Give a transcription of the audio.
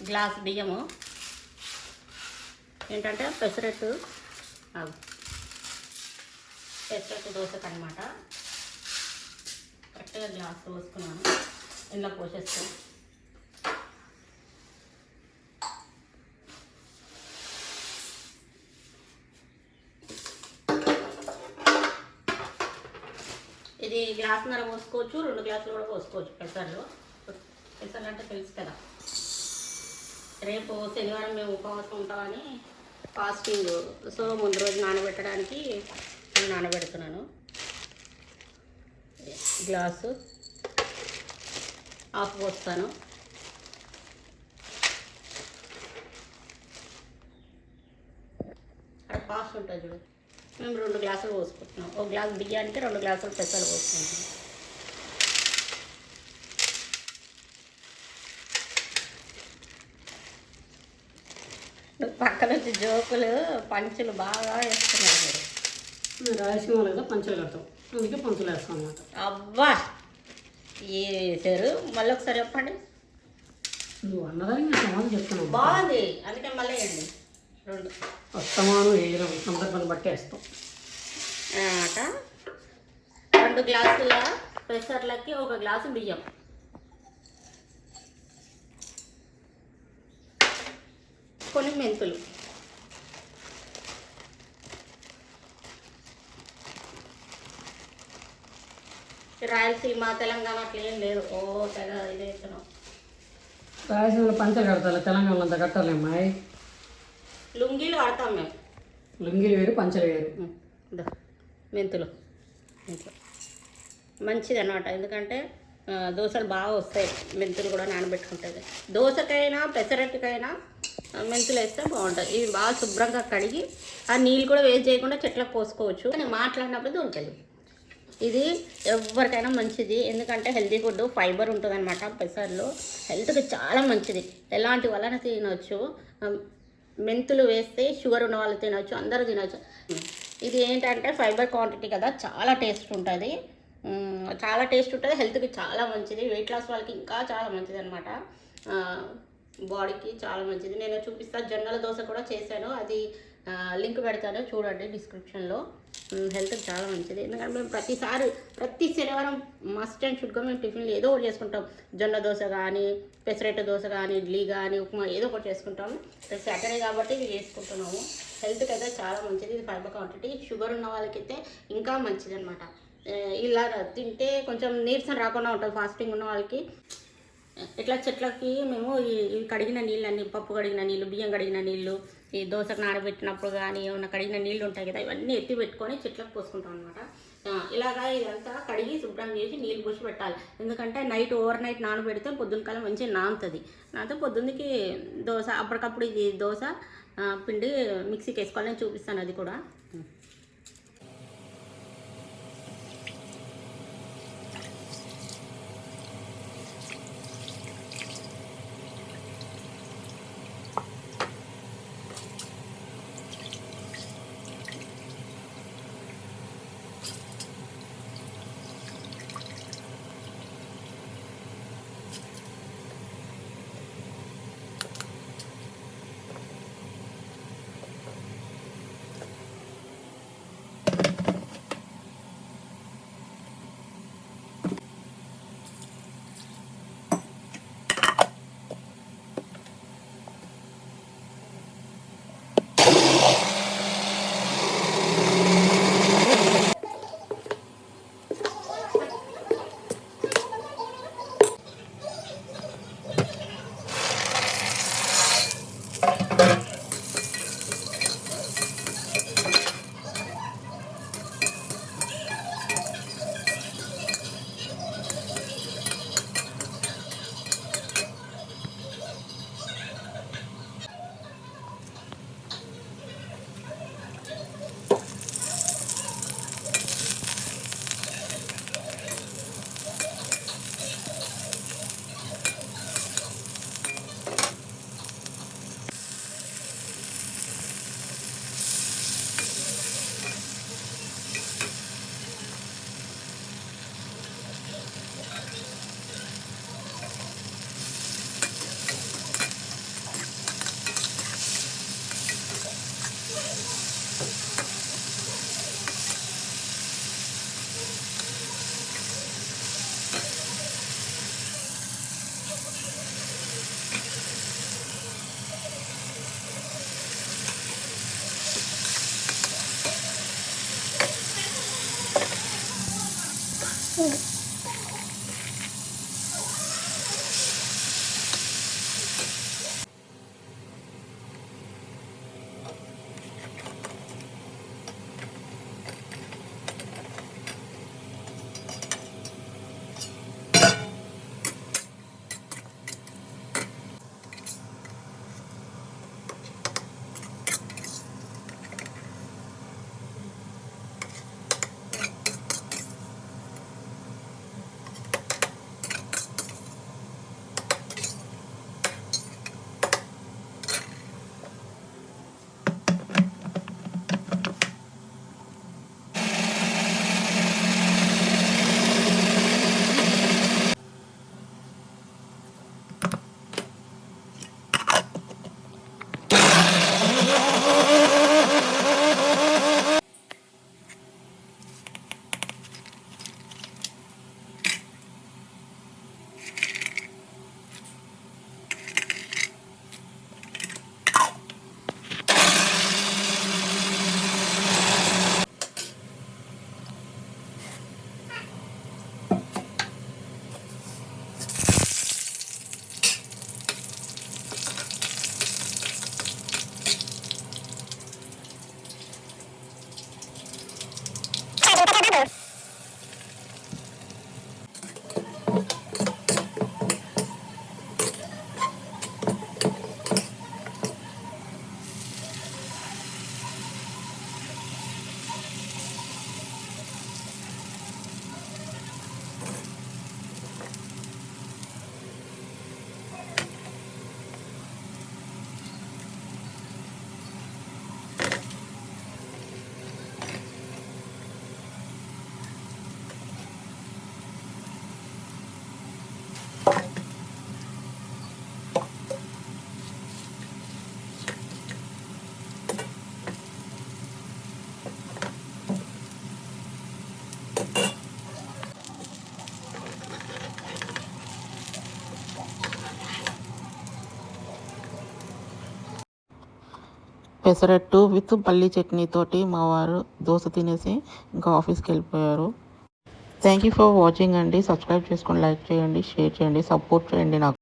Glass బియ్యము ఏంటంటే పెసరట్టు దోశకు అనమాట. కరెక్ట్గా గ్లాస్ పోసుకున్నాను, ఇందులో పోసేస్తాను. ఇది గ్లాసున్నర పోసుకోవచ్చు, 2 గ్లాసులు కూడా పోసుకోవచ్చు. పెసర్లు అంటే తెలుసు కదా. రేపు శనివారం మేము ఉపవాసం ఉంటామని ఫాస్టింగ్, సో ముందు రోజు నానబెట్టడానికి నానబెడుతున్నాను. గ్లాసు ఆఫ్ పోస్తాను. అక్కడ ఫాస్ట్ ఉంటుంది చూడు. మేము 2 గ్లాసులు పోసుకుంటున్నాం. 1 గ్లాసు బియ్యానికి 2 గ్లాసులు పెసలు పోసుకుంటున్నాం. పక్కన వచ్చి జోకులు పంచులు బాగా వేస్తున్నారు. మీరు రాయలసీమ కదా పంచులు కడతాం, అందుకే పంచులు వేస్తాం అన్నమాట. అబ్బా వేసారు. మళ్ళీ ఒకసారి చెప్పండి. నువ్వు అన్నదాన్ని నేను సమాధానం చెప్తున్నాను. బాగుంది, అందుకే మళ్ళీ వేయండి. 2 వస్తామాను వేయడం సందర్భాన్ని బట్టి వేస్తాం అన్నమాట. 2 గ్లాసుల పెసర్లకి 1 గ్లాసు బియ్యం. కొన్ని మెంతులు, రాయలసీమ తెలంగాణ అట్లా ఏం లేదు. తెగ ఇది వేస్తున్నాం. రాయలసీమలో పంచలు కడతారు, తెలంగాణలో అంతా కట్టాలేమ్మా. లుంగీలు కడతాం మేము. లుంగీలు వేరు, పంచలు వేరు. మెంతులు మంచిది అన్నమాట. ఎందుకంటే దోశలు బాగా వస్తాయి. మెంతులు కూడా నానబెట్టుకుంటుంది. దోశకైనా పెసరట్టుకైనా మెంతులు వేస్తే బాగుంటుంది. ఇవి బాగా శుభ్రంగా కడిగి ఆ నీళ్ళు కూడా వేస్ట్ చేయకుండా చెట్లకు పోసుకోవచ్చు. నేను మాట్లాడినప్పుడు దొరకదు. ఇది ఎవరికైనా మంచిది, ఎందుకంటే హెల్తీ ఫుడ్, ఫైబర్ ఉంటుంది అనమాట. పెసర్లు హెల్త్కి చాలా మంచిది. ఎలాంటి వలన తినవచ్చు. మెంతులు వేస్తే షుగర్ ఉన్న వాళ్ళు తినవచ్చు, అందరూ తినవచ్చు. ఇది ఏంటంటే ఫైబర్ క్వాంటిటీ కదా, చాలా టేస్ట్ ఉంటుంది. హెల్త్కి చాలా మంచిది. వెయిట్ లాస్ వాళ్ళకి ఇంకా చాలా మంచిది అనమాట. బాడీకి చాలా మంచిది. నేను చూపిస్తాను. జొన్నల దోశ కూడా చేశాను, అది లింక్ పెడతాను, చూడండి డిస్క్రిప్షన్లో. హెల్త్కి చాలా మంచిది. ఎందుకంటే మేము ప్రతి శనివారం మస్ట్ అండ్ షుడ్గా మేము టిఫిన్లు ఏదో ఒకటి చేసుకుంటాం. జొన్న దోశ కానీ, పెసరట్టు దోశ కానీ, ఇడ్లీ కానీ, ఉప్మా ఏదో ఒకటి చేసుకుంటాము. సాటర్డే కాబట్టి ఇవి చేసుకుంటున్నాము. హెల్త్కి అయితే చాలా మంచిది. ఇది ఫైబర్ క్వాంటిటీ. షుగర్ ఉన్న వాళ్ళకైతే ఇంకా మంచిది అనమాట. ఇలా తింటే కొంచెం నీరసం రాకుండా ఉంటుంది. ఫాస్టింగ్ ఉన్న వాళ్ళకి ఇట్లా చెట్లకి మేము ఈ కడిగిన నీళ్ళన్నీ, పప్పు కడిగిన నీళ్ళు, బియ్యం కడిగిన నీళ్ళు, ఈ దోశకు నానబెట్టినప్పుడు కానీ ఏమన్నా కడిగిన నీళ్ళు ఉంటాయి కదా, ఇవన్నీ ఎత్తి పెట్టుకొని చెట్లకు పోసుకుంటాం అనమాట. ఇలాగా ఇదంతా కడిగి శుభ్రం చేసి నీళ్ళు పోసి పెట్టాలి. ఎందుకంటే ఓవర్ నైట్ నానబెడితే పొద్దున్న కాలం మంచిగా నానుతుంది. నాతో పొద్దున్నకి దోశ అప్పటికప్పుడు ఇది దోశ పిండి మిక్సీకి వేసుకోవాలి. నేను చూపిస్తాను అది కూడా. పెసరట్టు విత్ పల్లి చట్నీ తోటి మా వారు దోశ తినేసి ఇంకా ఆఫీస్కి వెళ్ళిపోయారు. థ్యాంక్ యూ ఫర్ వాచింగ్ అండి. సబ్స్క్రైబ్ చేసుకొని లైక్ చేయండి, షేర్ చేయండి, సపోర్ట్ చేయండి నాకు.